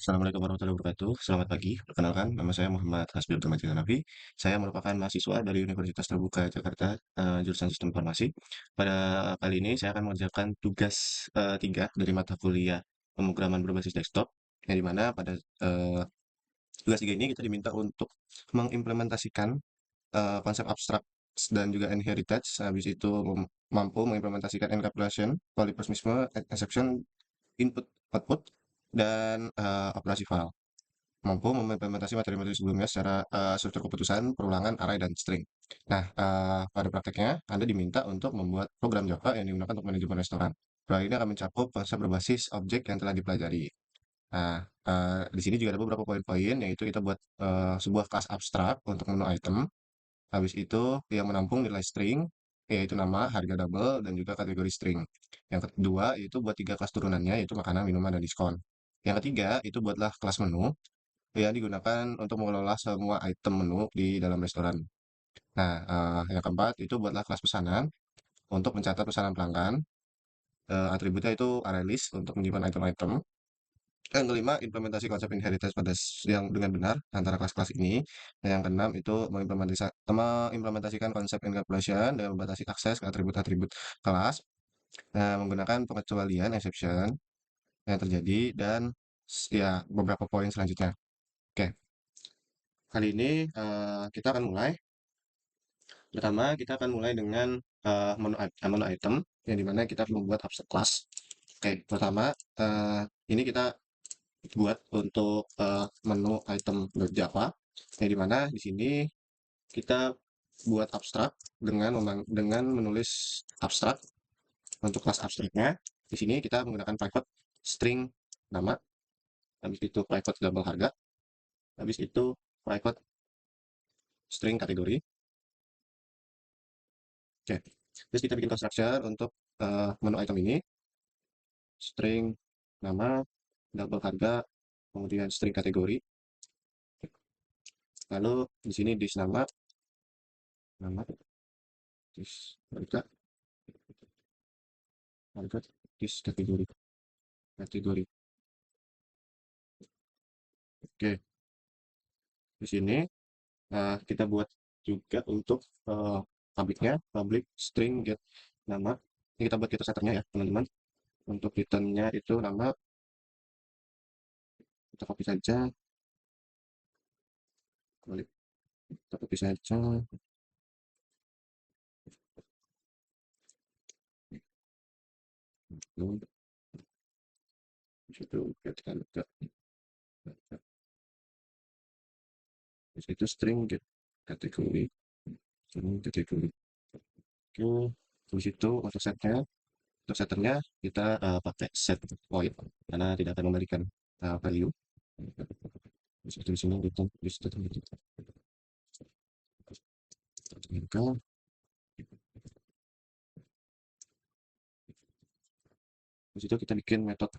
Assalamualaikum warahmatullahi wabarakatuh. Selamat pagi. Perkenalkan, nama saya Muhammad Hasbi Abdul Majid Hanafi. Saya merupakan mahasiswa dari Universitas Terbuka Jakarta, jurusan Sistem Informasi. Pada kali ini saya akan mengerjakan tugas 3 dari mata kuliah pemrograman berbasis desktop, yang dimana pada tugas 3 ini kita diminta untuk mengimplementasikan konsep abstrak dan juga inheritance, habis itu mampu mengimplementasikan encapsulation, polymorphism, exception, input, output, dan operasi file. Mampu mengimplementasi materi-materi sebelumnya secara struktur keputusan, perulangan, array, dan string. Nah, pada prakteknya, Anda diminta untuk membuat program Java yang digunakan untuk manajemen restoran. Program ini akan mencakup konsep berbasis objek yang telah dipelajari. Nah, di sini juga ada beberapa poin-poin, yaitu kita buat sebuah kelas abstrak untuk menu item. Habis itu yang menampung nilai string, yaitu nama, harga double, dan juga kategori string. Yang kedua, itu buat tiga kelas turunannya, yaitu makanan, minuman, dan diskon. Yang ketiga, itu buatlah kelas menu yang digunakan untuk mengelola semua item menu di dalam restoran. Nah, yang keempat, itu buatlah kelas pesanan untuk mencatat pesanan pelanggan. Atributnya itu array list untuk menyimpan item-item. Yang kelima, implementasi konsep inheritance pada yang dengan benar antara kelas-kelas ini. Dan yang keenam, itu mengimplementasikan konsep encapsulation dengan membatasi akses ke atribut-atribut kelas, menggunakan pengecualian exception yang terjadi, dan ya beberapa poin selanjutnya. Oke, kali ini kita akan mulai. Pertama, kita akan mulai dengan menu item, yang dimana kita membuat abstract class. Oke, pertama, ini kita buat untuk menu item Java, yang dimana di sini kita buat abstrak dengan menulis abstrak untuk kelas abstraknya. Di sini kita menggunakan private string nama, habis itu private double harga, habis itu private string kategori. Oke, terus kita bikin construction untuk menu item ini, string nama, double harga, kemudian string kategori. Lalu di sini dis nama, dis harga, dis kategori. Oke, di sini kita buat juga untuk public-nya, public string get nama. Ini kita buat kita setternya ya, teman-teman. Untuk returnnya itu nama, kita copy saja, balik, kita copy saja. Lalu, di situ kita buka, di situ string get kategori, string kategori. Oke, di situ untuk setternya kita pakai set void karena tidak akan memberikan value. Di situ di sini gitu, di situ gitu. Di situ kita bikin metode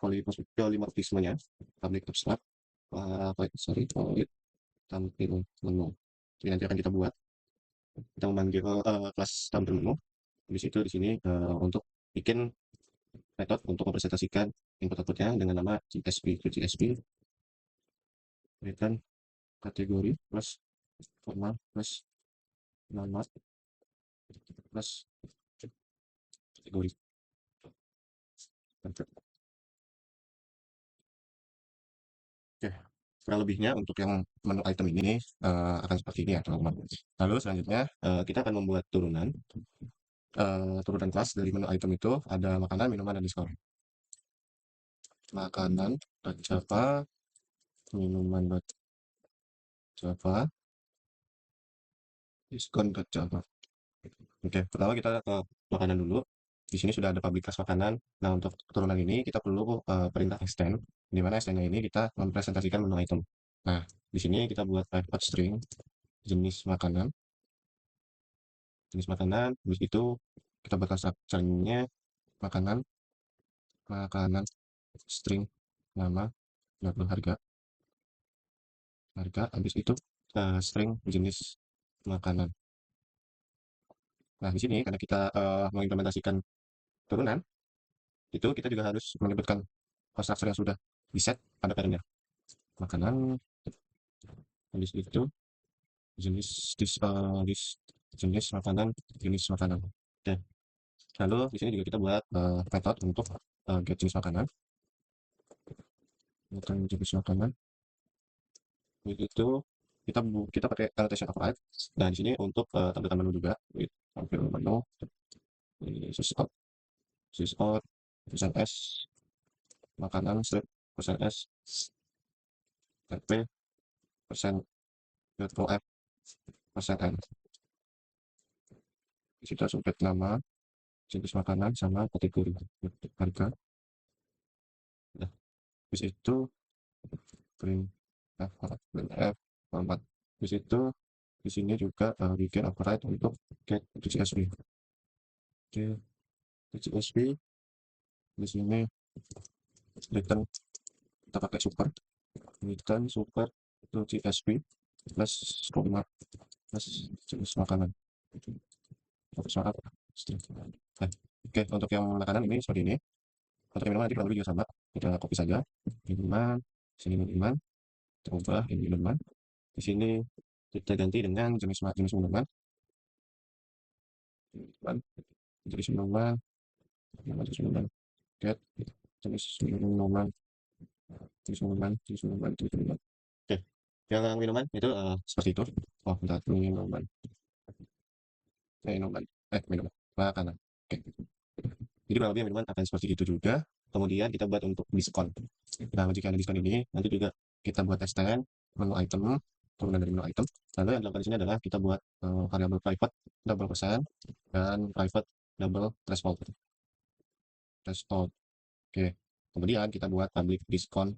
polymorphismenya, public abstract, void tampil menu. Jadi nanti akan kita buat, kita memanggil kelas tampil menu. Di situ di sini untuk bikin metode untuk mempresentasikan input outputnya dengan nama csv return kategori plus format plus nama plus kategori. Oke, kurang lebihnya untuk yang menu item ini akan seperti ini ya teman-teman. Lalu selanjutnya kita akan membuat turunan kelas dari menu item itu ada makanan, minuman, dan diskon. Makanan Java, minuman Java, diskon Java. Oke, pertama kita ke makanan dulu. Di sini sudah ada public class makanan. Nah, untuk turunan ini kita perlu perintah extend, di mana extendnya ini kita mempresentasikan menu item. Nah, di sini kita buat private string jenis makanan, habis itu kita bakal structure-nya makanan, string nama, label harga, habis itu string jenis makanan. Nah, di sini karena kita mengimplementasikan turunan, itu kita juga harus menyebutkan constructor yang sudah di set pada parentnya. makanan, habis itu jenis jenis makanan, jenis makanan. Oke, lalu di sini juga kita buat metode untuk get jenis makanan, bukan jenis makanan. Itu kita pakai annotation applied. Nah, di sini untuk tampilkan menu juga, tampil menu, ini syscode, persen S, makanan, strip, persen S, TP, persen .f, persen N. Di situ subjek nama, jenis makanan, sama kategori, harga. Nah, di situ print print F, format. Di situ, di sini juga bikin override untuk get CSV. Oke, CSV di sini return kita pakai super, return super to CSV plus koma plus jenis makanan. Fokus makan. Nah, oke, untuk yang makanan ini seperti ini. Untuk yang minuman nanti kurang lebih juga sama. Kita copy saja. Minuman, sini minuman, kita ubah ini minuman. Di sini kita ganti dengan jenis minuman. Minuman, jenis minuman, jenis minuman. Get jenis minuman, jenis minuman, jenis minuman, jenis minuman. Oke, yang minuman itu seperti itu. Oh, bentar, minuman, minuman, minuman, makanan. Oke. Jadi kurang lebih minuman akan seperti itu juga. Kemudian kita buat untuk diskon. Nah, jika ada diskon ini, nanti juga kita buat extend menu item, turunan dari menu item. Lalu yang dilakukan di sini adalah kita buat variabel private double persen dan private double threshold. Threshold. Oke. Kemudian kita buat public diskon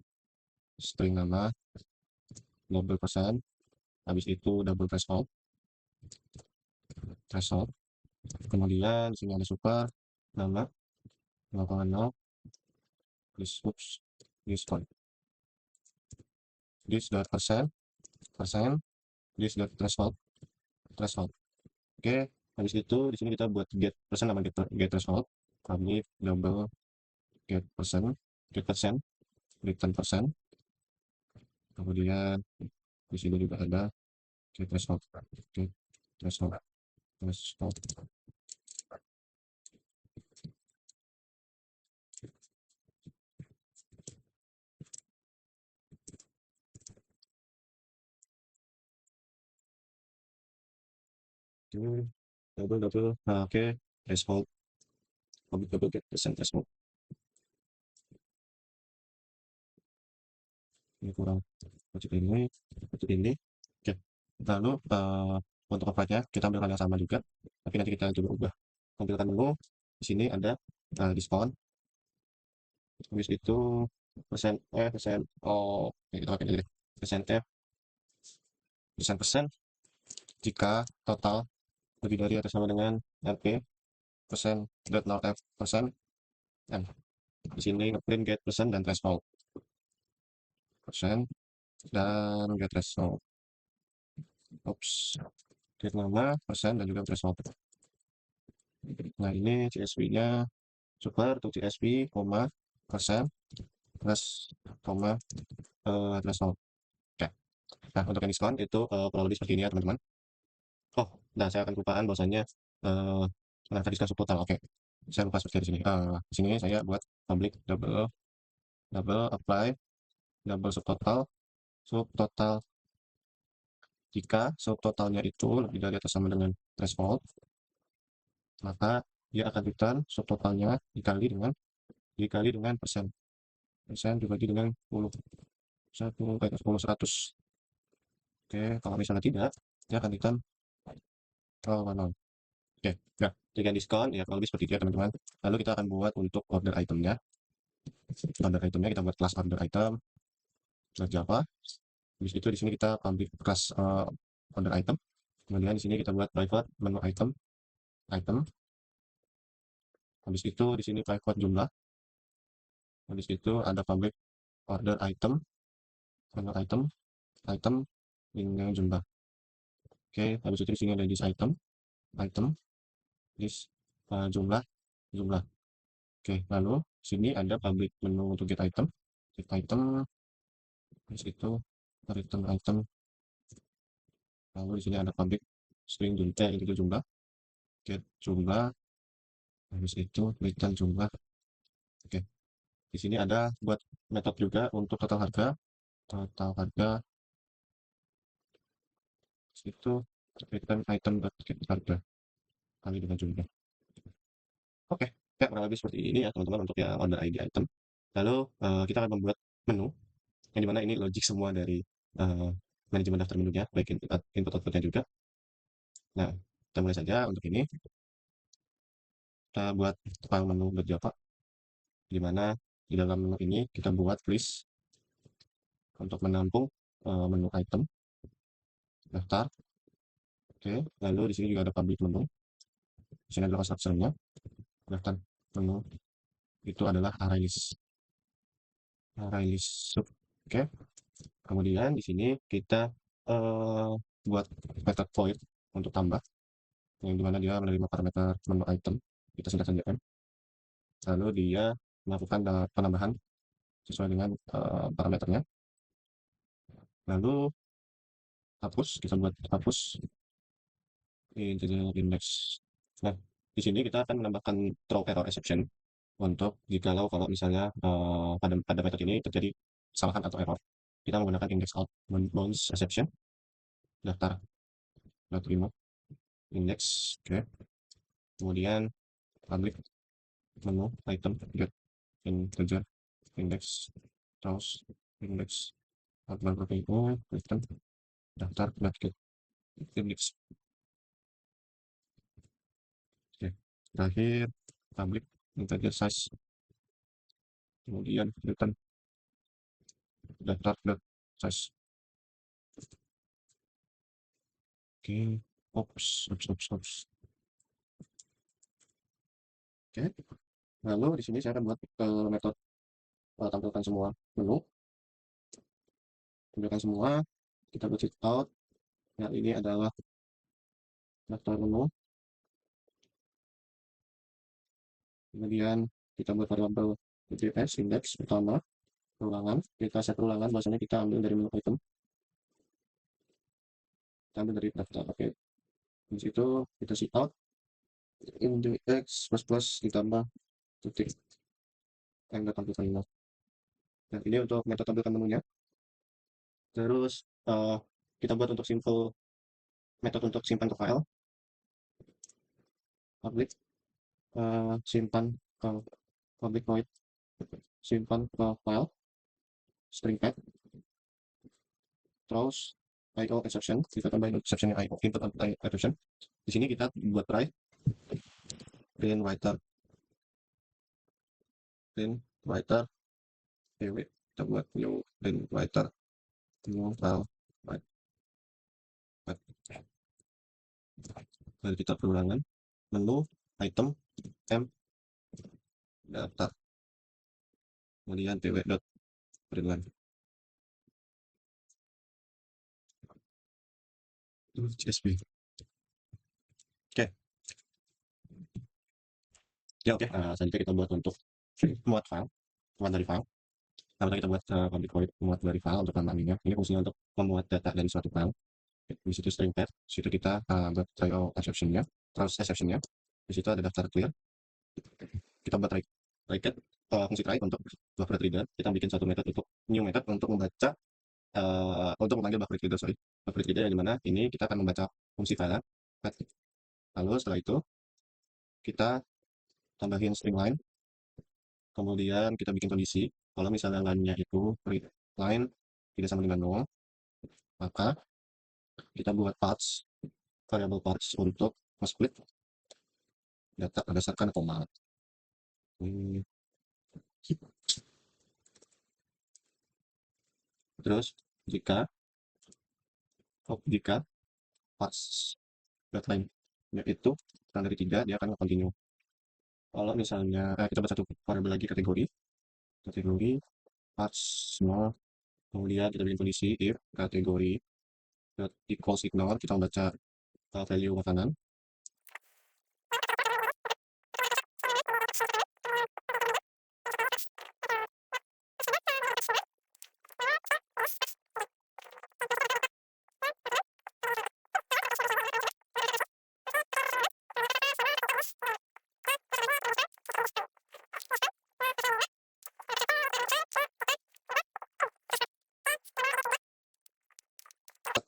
string nama double persen. Habis itu double threshold. Threshold. Kemudian di sini ada super nama 0,0 diskon. This dot persen, this dot threshold, threshold. Oke, habis itu di sini kita buat get persen sama get threshold. Kami double get persen, return persen. Kemudian di sini juga ada get threshold, get threshold, threshold. Double, nah, oke, threshold, double get persen threshold. Ini kurang wajib ini. Oke, lalu untuk coverage kita ambil hal yang sama juga, tapi nanti kita coba ubah. Tampilkan menu, di sini ada diskon, habis itu persen kita pakai ini deh, persen persen jika total lebih dari atau sama dengan RP persen dot nol F persen M. Di sini ngeprint get persen dan threshold persen dan get threshold. Oops, get nama persen dan juga threshold. Nah, ini CSV-nya super untuk CSV, koma, persen, plus, koma, threshold. Oke. Nah, untuk yang diskon itu kurang lebih seperti ini ya, teman-teman. Oh, nah saya akan kelupaan bahwasanya tadi diskon subtotal. Oke. Saya lupa seperti di sini. Di sini saya buat public double apply double subtotal jika subtotalnya itu lebih dari atau sama dengan threshold, maka dia akan return subtotalnya dikali dengan persen dibagi dengan 10 100. Oke, kalau misalnya tidak, dia akan return 0,0. Oke, nah jika diskon ya kalau lebih seperti itu ya teman-teman. Lalu kita akan buat untuk order itemnya. Order itemnya kita buat kelas order item Java. Habis itu di sini kita public kelas order item. Kemudian di sini kita buat private menu item. Habis itu di sini private jumlah. Habis itu ada public order item, menu item ini jumlah. Oke, habis itu di sini ada this item, this jumlah. Oke, lalu sini ada public menu untuk get item, Habis itu return item, lalu di sini ada public string jumlah, itu jumlah, get jumlah, habis itu return jumlah. Oke, di sini ada buat metode juga untuk total harga itu return item dot get harga kali dengan jumlah. Oke, ya kurang lebih seperti ini ya teman-teman untuk yang order ID item. Lalu kita akan membuat menu yang dimana ini logik semua dari eh, manajemen daftar menunya, baik input outputnya juga. Nah, kita mulai saja untuk ini. Kita buat file menu.java, di mana di dalam menu ini kita buat list untuk menampung menu item, daftar. Oke, lalu di sini juga ada public menu. Di sini adalah construction-nya, daftar menu itu adalah array list. Array list sub. Oke, kemudian di sini kita buat method void untuk tambah, yang dimana dia menerima parameter menu item. Kita singkat saja M. Lalu dia melakukan penambahan sesuai dengan parameternya. Lalu hapus, kita buat hapus integer index. Nah, di sini kita akan menambahkan throw error exception untuk jikalau kalau misalnya pada metode ini terjadi kesalahan atau error, kita menggunakan index out bounds exception, daftar dot remove index. Oke, kemudian public menu item get integer index terus index hardware property return daftar dot get index. Oke, terakhir public integer size, kemudian return daftar dot size. Oke, ops. Oke, lalu di sini saya akan buat metode tampilkan semua menu, tampilkan semua. Kita buat check out. Nah, ini adalah daftar menu. Kemudian kita buat variabel UTS index utama perulangan. Kita set perulangan, bahasanya kita ambil dari menu item. Kita ambil dari daftar. Oke, di situ kita check out index plus plus ditambah titik yang kita tampilkan ini. Nah, ini untuk metode tampilkan menunya. Terus kita buat untuk simple metode untuk simpan ke file, public simpan ke public void simpan ke file string path, terus IO exception, kita tambahin exception IO input exception. Di sini kita buat try print writer pw, kita buat new print writer new file right. Lalu kita perulangan menu item m daftar, kemudian pw dot println csv. Oke, ya oke. Selanjutnya kita buat untuk muat file, muat dari file. Pertama kita buat public void muat dari file untuk tambahannya. Ini fungsinya untuk memuat data dari suatu file. Di situ string path, di situ kita buat try exception-nya, terus exception-nya. Di situ ada daftar clear. Kita buat try get, fungsi try untuk buffer reader. Kita bikin satu method untuk new method untuk membaca untuk memanggil buffer reader, sorry. Buffer reader yang dimana ini kita akan membaca fungsi file. Lalu setelah itu kita tambahin string line, kemudian kita bikin kondisi kalau misalnya line-nya itu read line tidak sama dengan 0, maka kita buat parts, variable parts untuk split data berdasarkan format. Terus jika parts line nya itu kurang dari 3, dia akan continue. Kalau misalnya kita buat satu variable lagi, kategori parts small, kemudian kita bikin kondisi if kategori equals ignore, kita membaca value makanan.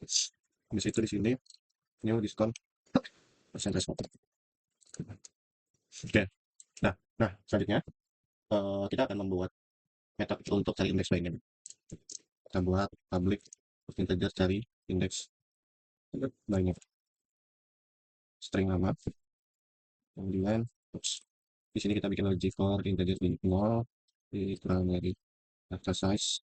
Habis itu di sini new diskon percentage off. Oke. Nah, selanjutnya kita akan membuat metode untuk cari indeks lainnya. Kita buat public integer cari indeks lainnya. String nama. Kemudian di sini kita bikin logic for integer di 0, dikurang dari data size.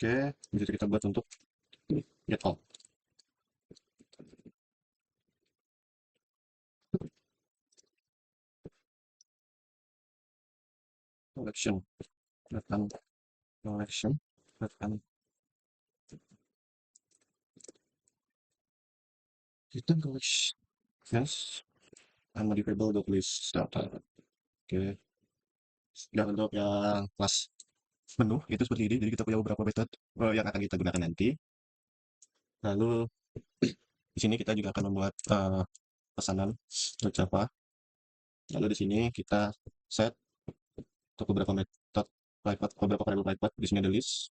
Oke, bisa kita buat untuk get all collection, datang collection, datang kita collection, yes, unmodifiable dot list data. Oke, dan untuk yang kelas menu itu seperti ini. Jadi kita punya beberapa method yang akan kita gunakan nanti. Lalu di sini kita juga akan membuat pesanan untuk Java. Lalu di sini kita set untuk beberapa metode private, beberapa variable private. Di sini ada list.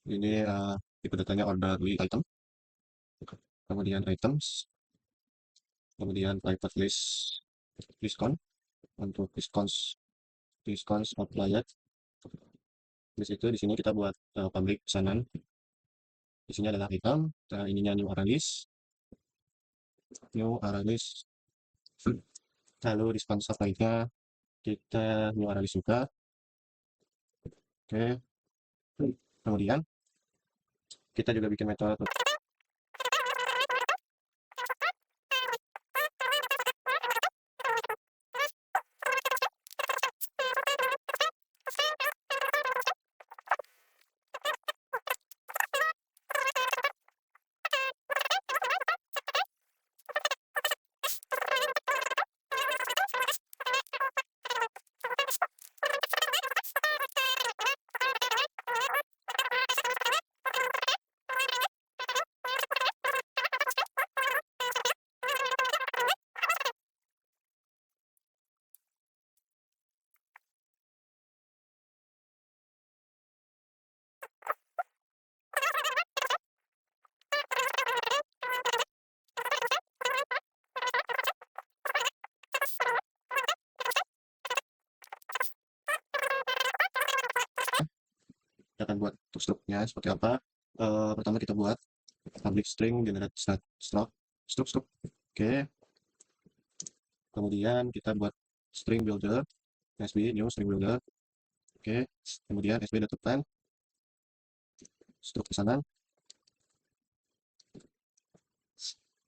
Ini tipe datanya orderly item. Kemudian items. Kemudian private list discount untuk discounts applied. Di situ di sini kita buat public pesanan. Di sini adalah item. Ininya new array list. Lalu di sponsor lainnya kita new array list juga. Oke. Kemudian kita juga bikin metode kita akan buat untuk struknya seperti apa. Pertama kita buat public string generate struct. Oke. Kemudian kita buat string builder sb new string builder. Oke. Kemudian sb.append struk pesanan.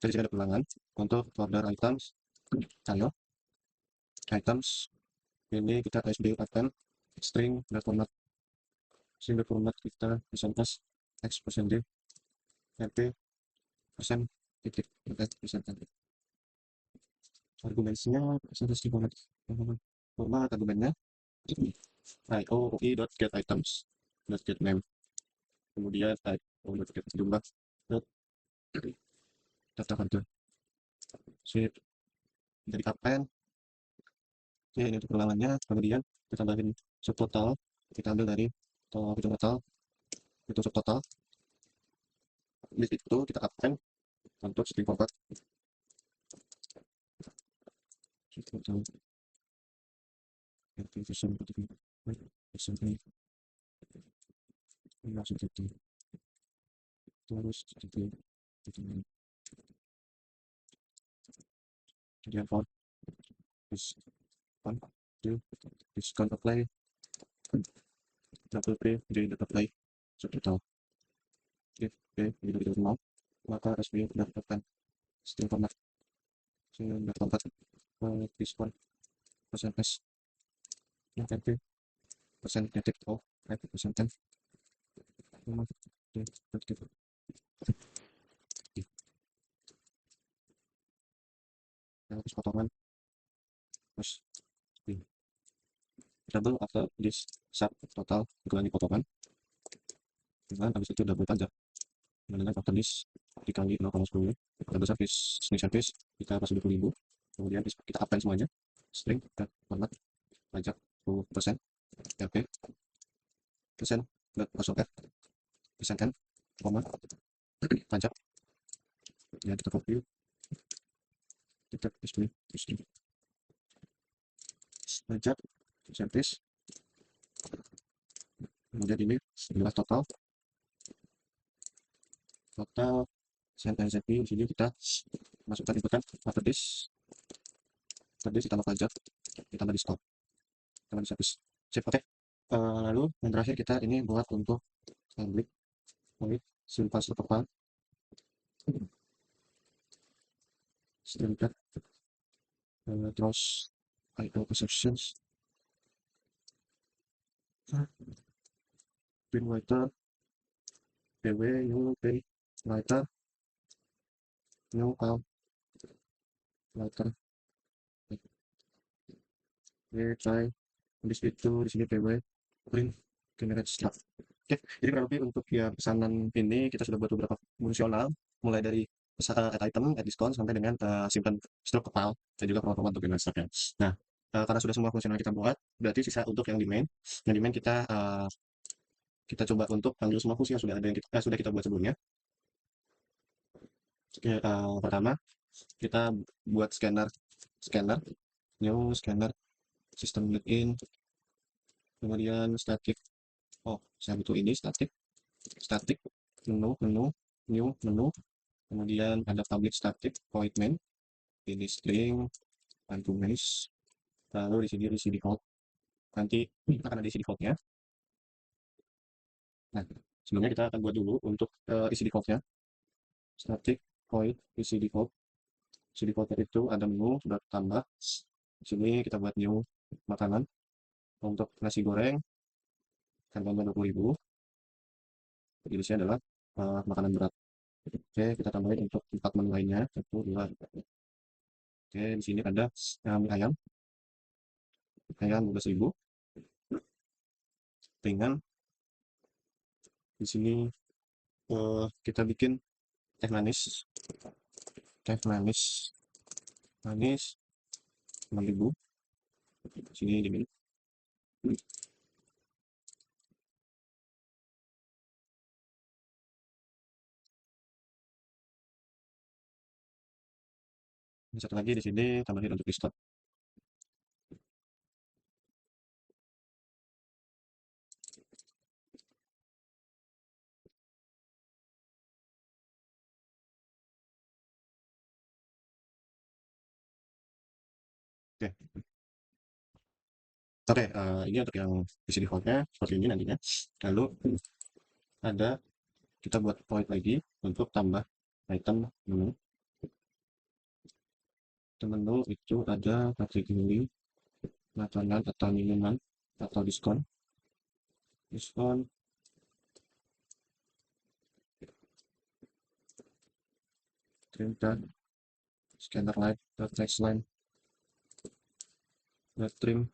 Jadi sini ada ulangan untuk order items. Ayo items ini kita sb.append string format kita percentage x persen d rp persen titik persen argumennya percentage di format argumennya io.get items .get name, kemudian io.get jumlah data harga sip jadi append. Oke, ini untuk ulangannya. Kemudian kita tambahin subtotal, kita ambil dari total itu subtotal. Di situ kita append untuk string format subtotal terus kemudian for this one two discount apply double p jadi apply subtotal. Oke, jadi kita mau maka SBY mendapatkan string format sehingga tempat diskon persen s yang NP persen netik off persen 10 gitu. terus potongan, terus di double after this sub total dikurangi potongan, dengan habis itu double pajak dengan after this dikali 0,10 double service string service kita kasih 20.000, kemudian kita append semuanya string format pajak 10% RP persen kosong F persen N koma pajak ya kita copy kita paste pajak service, kemudian ini adalah total send NZP. Di sini kita masukkan inputan after this ditambah pajak ditambah diskon ditambah di service save. Oke. Lalu yang terakhir kita ini buat untuk public simple total standard terus IO exceptions pin writer PW new pin writer new count writer. Oke, try habis itu di sini PW print generate start. Oke, jadi kurang lebih untuk ya pesanan ini kita sudah buat beberapa fungsional mulai dari add item, add diskon sampai dengan simpan stok ke file dan juga format untuk generate stock ya. Nah, karena sudah semua fungsional kita buat, berarti sisa untuk yang di main. Yang di main kita coba untuk panggil semua fungsi yang sudah ada yang sudah kita buat sebelumnya. Oke, pertama kita buat scanner new scanner system login, kemudian static. Oh, saya butuh ini static menu new menu, kemudian ada public static void main ini string mesh, lalu di sini isi default, nanti akan ada isi defaultnya. Nah, sebelumnya kita akan buat dulu untuk isi defaultnya static void isi default. Isi defaultnya itu ada menu sudah tambah. Di sini kita buat new makanan untuk nasi goreng harganya 20.000, jenisnya adalah makanan berat. Oke, kita tambahin untuk 4 menu lainnya 1 2. Oke, di sini ada mie ayam 12.000 dengan di sini kita bikin teh manis manis 6.000 sini diminum. Satu lagi di sini tambahin untuk diskon. Oke, oke, ini untuk yang isi defaultnya seperti ini nantinya. Lalu ada kita buat void lagi untuk tambah item menu. Menu itu ada kategori makanan atau minuman atau diskon trim dan scanner light text line trim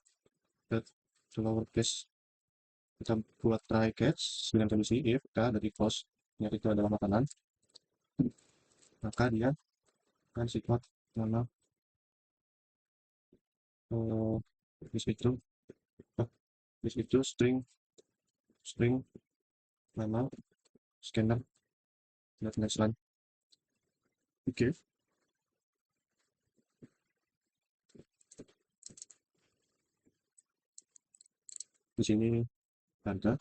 to lowercase. Kita buat try catch dengan kondisi if kita dari close yang itu adalah makanan, maka dia akan sifat mana list itu string nama scanner next line. Oke, di sini ada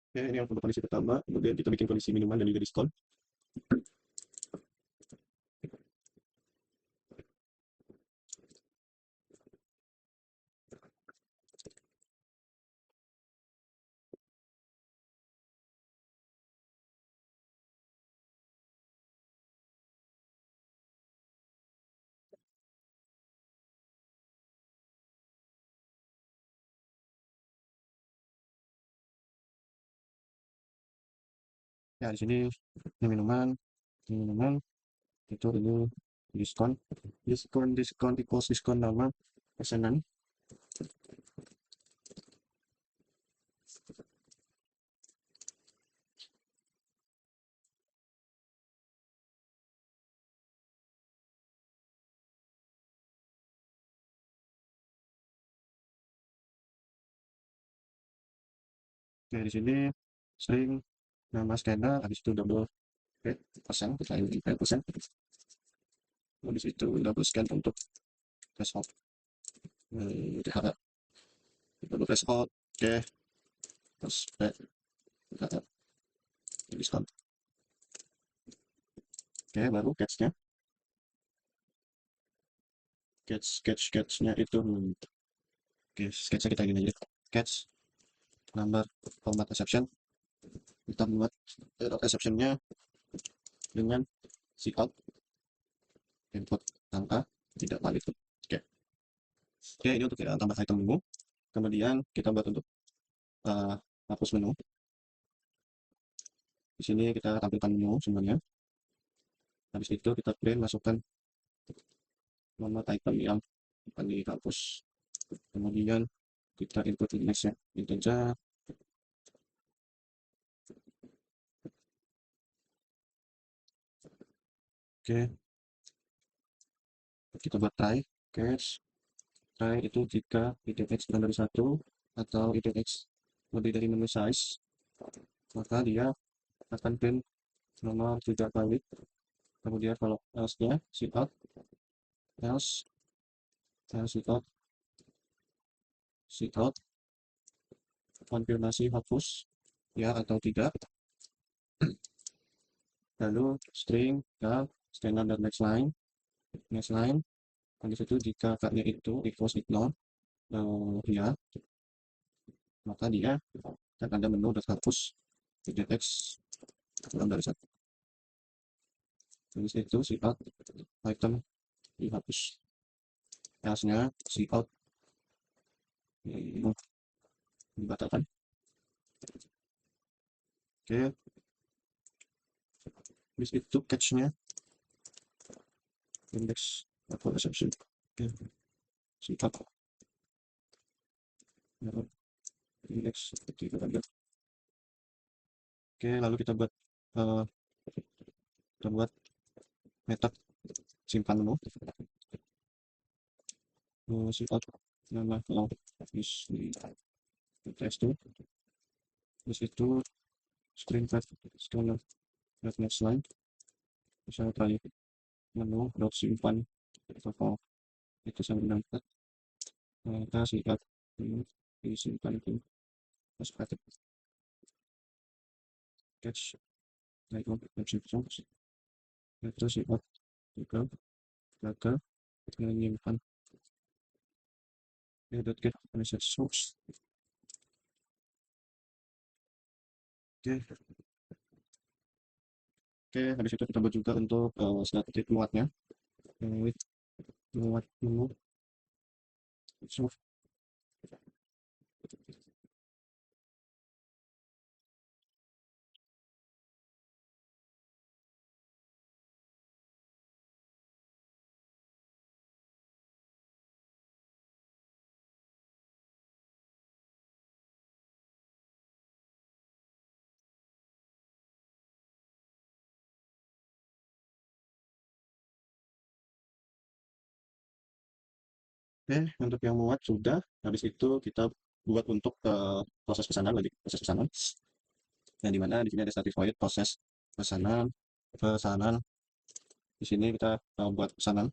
oke, ini yang untuk kondisi pertama, kemudian kita bikin kondisi minuman dan juga diskon. Ya, di sini ini minuman, itu ini diskon, diskon equals diskon nama pesanan. Oke, di sini sering nama scanner, habis itu double rate persen, kita ini persen. Habis itu double scan untuk threshold. Diharap double threshold, oke, terus diharap diskon. Oke, baru catch-nya itu, oke, sketchnya kita gini aja. Catch number format exception, kita buat exceptionnya dengan cout input angka tidak valid. Oke, oke, ini untuk tambah item menu. Kemudian kita buat untuk hapus menu. Di sini kita tampilkan menu semuanya. Habis itu kita print, masukkan nomor item yang akan dihapus. Kemudian kita input indexnya integer. Oke, kita buat try catch. Try itu jika IDX kurang dari 1 atau IDX lebih dari menu size, maka dia akan print nomor tidak valid. Kemudian kalau else-nya cout, else cout konfirmasi hapus ya atau tidak, lalu string dan standard dan next line. Dan disitu jika kaknya itu equals ignore ya, maka dia akan ada menu dan hapus IDX kurang dari 1. Dari situ cout item dihapus, else-nya cout dibatalkan. Oke, habis itu catch-nya index atau exception. Oke, cout index seperti itu ada. Oke, lalu uh, kita buat method simpan menu. Cout nama kalau is di test itu, terus itu string path scanner next line, misalnya tadi menu dot simpan atau itu sama dengan kita singkat ini disimpan itu masuk paket catch, nah itu exception itu sifat juga gagal menyimpan get message source. Oke, oke, habis itu kita buat juga untuk static muatnya, with muat menu source. Oke, untuk yang muat sudah. Habis itu kita buat untuk proses pesanan, lagi proses pesanan, yang dimana di sini ada static void proses pesanan. pesanan di sini kita buat pesanan,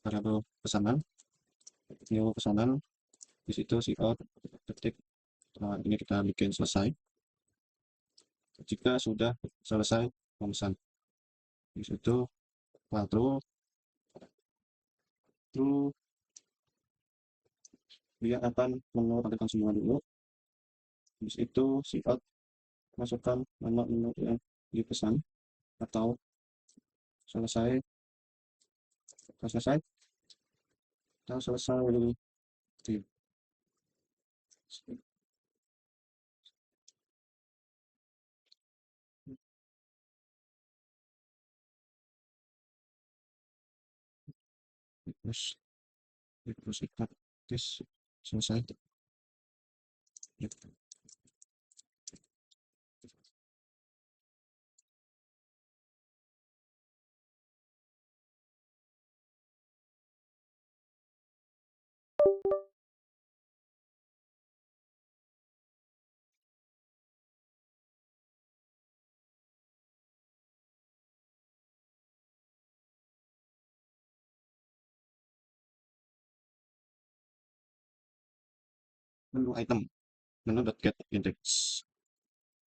variabel pesanan, new pesanan. Di situ cout ketik, ini kita bikin selesai jika sudah selesai memesan. Di situ true, true, dia akan menampilkan semua dulu. Di situ cout masukkan nama menu yang dipesan atau selesai, selesai atau selesai di terus terus ikat tes selesai. Ya. Menu item, menu get index.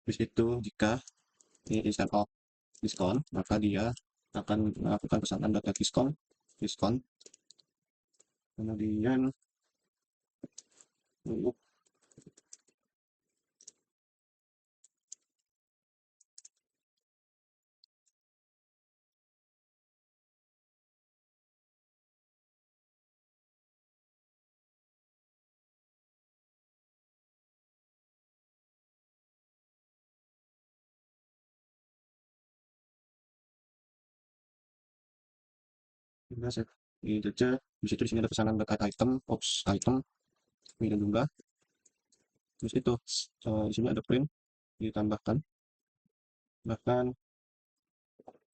Di situ jika ini instead of diskon, maka dia akan melakukan pesanan data diskon, diskon, kemudian untuk saya ini saja. Di situ di sini ada pesanan data item, ops item, ini dan jumlah. Terus itu di sini ada print ditambahkan, bahkan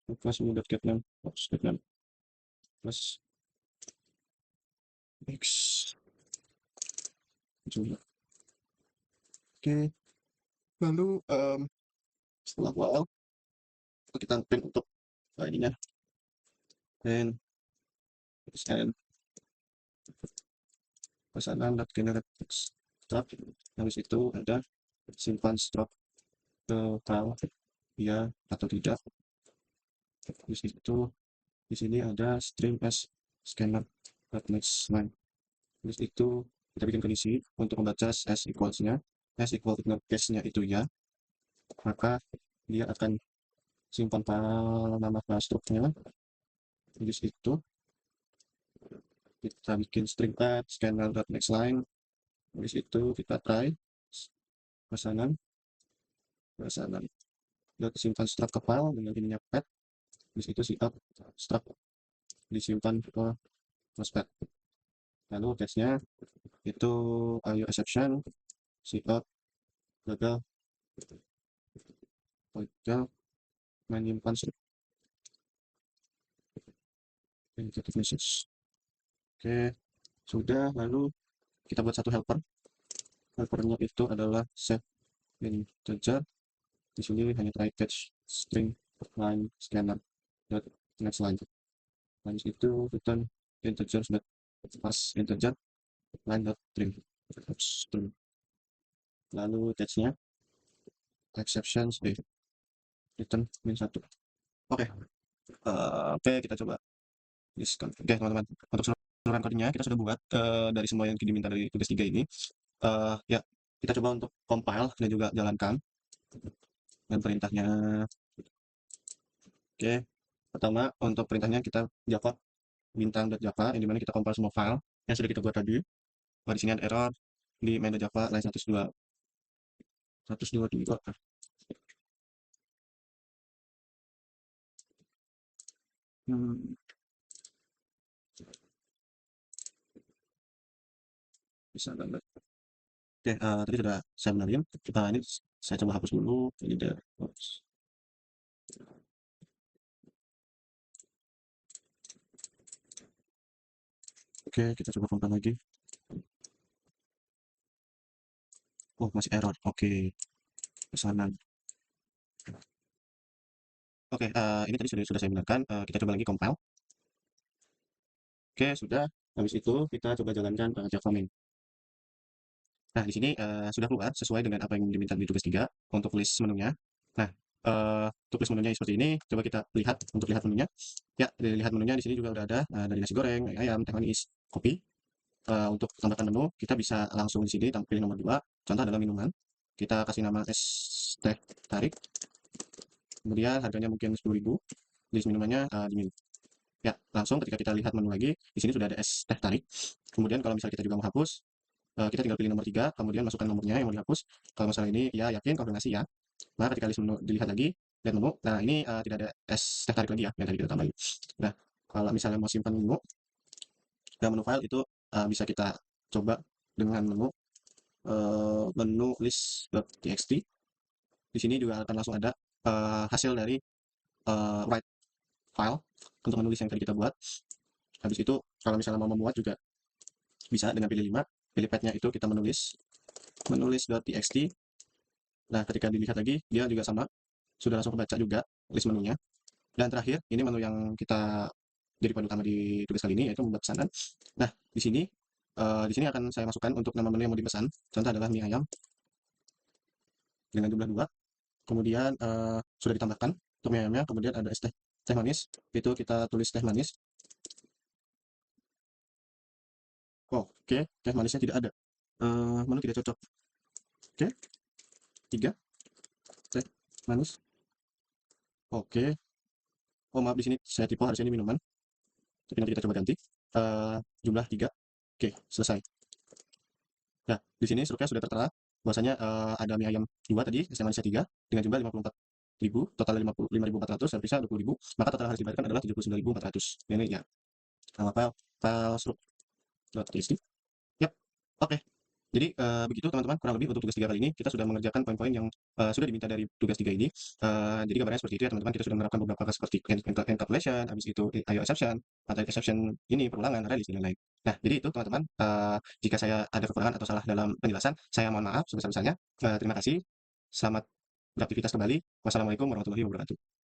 plus ini get name, ops get name plus x jumlah. Oke, lalu setelah while kita print untuk ininya and pesanan generate text struct. Habis itu ada simpan struct ke file ya atau tidak. Habis itu di sini ada string as scanner next line. Habis itu kita bikin kondisi untuk membaca as equals-nya. As equal dengan case-nya itu ya, maka dia akan simpan file nama struknya. Habis itu kita bikin string add scanner next line. Habis itu kita try pesanan pesanan udah disimpan struct ke file dengan ininya pet. Habis itu si up struct disimpan ke prospect. Lalu case-nya itu IO exception si up gagal menyimpan struct negative message. Oke, sudah. Lalu kita buat satu helper. Helpernya itu adalah set integer. Di sini hanya try catch string line scanner dot next line. Habis itu return integer dot pas integer line dot string. Lalu text-nya exceptions return min 1. Oke. Oke, kita coba diskon. Oke, teman-teman. Untuk keseluruhan kodenya kita sudah buat dari semua yang diminta dari tugas 3 ini. Ya, kita coba untuk compile dan juga jalankan dan perintahnya. Oke, pertama untuk perintahnya kita java bintang.java yang dimana kita compile semua file yang sudah kita buat tadi. Di sini ada error di main.java line 122. Bisa banget. Oke, tadi sudah saya benerin. Ini saya coba hapus dulu. Jadi ada Oke, kita coba compile lagi. Oh, masih error. Oke, pesanan. Oke, ini tadi sudah saya benarkan. Kita coba lagi compile. Oke, sudah. Habis itu kita coba jalankan Java main. Nah, di sini sudah keluar sesuai dengan apa yang diminta di tugas 3 untuk list menunya. Nah, untuk list menunya seperti ini. Coba kita lihat untuk lihat menunya. Ya, dilihat menunya di sini juga udah ada dari nasi goreng, ayam, teh manis, kopi. Untuk tambahkan menu, kita bisa langsung di sini pilih nomor 2. Contoh adalah minuman. Kita kasih nama es teh tarik. Kemudian harganya mungkin 10.000. List minumannya diminum. Ya, langsung ketika kita lihat menu lagi, di sini sudah ada es teh tarik. Kemudian kalau misalnya kita juga mau hapus, kita tinggal pilih nomor 3, kemudian masukkan nomornya yang mau dihapus. Kalau masalah ini ya yakin, konfirmasi ya. Nah, ketika list menu dilihat lagi, lihat menu. Nah, ini tidak ada es teh tarik lagi ya, yang tadi kita tambahin. Nah, kalau misalnya mau simpan menu, Nah, menu file itu bisa kita coba dengan menu list.txt. Di sini juga akan langsung ada hasil dari write file untuk menulis yang tadi kita buat. Habis itu kalau misalnya mau memuat juga bisa dengan pilih 5. Pilih pad-nya itu kita menulis.txt. Nah, ketika dilihat lagi dia juga sama, sudah langsung kebaca juga list menunya. Dan terakhir, ini menu yang kita jadi poin utama di tugas kali ini yaitu membuat pesanan. Nah, di sini akan saya masukkan untuk nama menu yang mau dipesan. Contoh adalah mie ayam dengan jumlah 2. Kemudian sudah ditambahkan untuk mie ayamnya, kemudian ada es teh manis. Itu kita tulis teh manis. Oh, oke, teh manisnya tidak ada. Menu tidak cocok. Oke, 3 teh manis. Oke. Oh, maaf di sini saya tipe harusnya ini minuman. Tapi nanti kita coba ganti. Eh, Jumlah 3. Oke, selesai. Nah, di sini struknya sudah tertera bahwasanya ada mie ayam 2 tadi, es teh manisnya 3 dengan jumlah 54.000, total 5.400 dan bisa 20.000, maka total yang harus dibayarkan adalah 79.400. Ini ya, nama file struk.txt. Yap, oke. Jadi begitu teman-teman, kurang lebih untuk tugas 3 kali ini kita sudah mengerjakan poin-poin yang sudah diminta dari tugas 3 ini. Jadi gambarnya seperti itu ya teman-teman, kita sudah menerapkan beberapa hal seperti encapsulation, habis itu IO exception, atau exception ini perulangan, release, dan lain-lain. Nah, jadi itu teman-teman, jika saya ada kekurangan atau salah dalam penjelasan, saya mohon maaf sebesar-besarnya. Terima kasih, selamat beraktivitas kembali. Wassalamualaikum warahmatullahi wabarakatuh.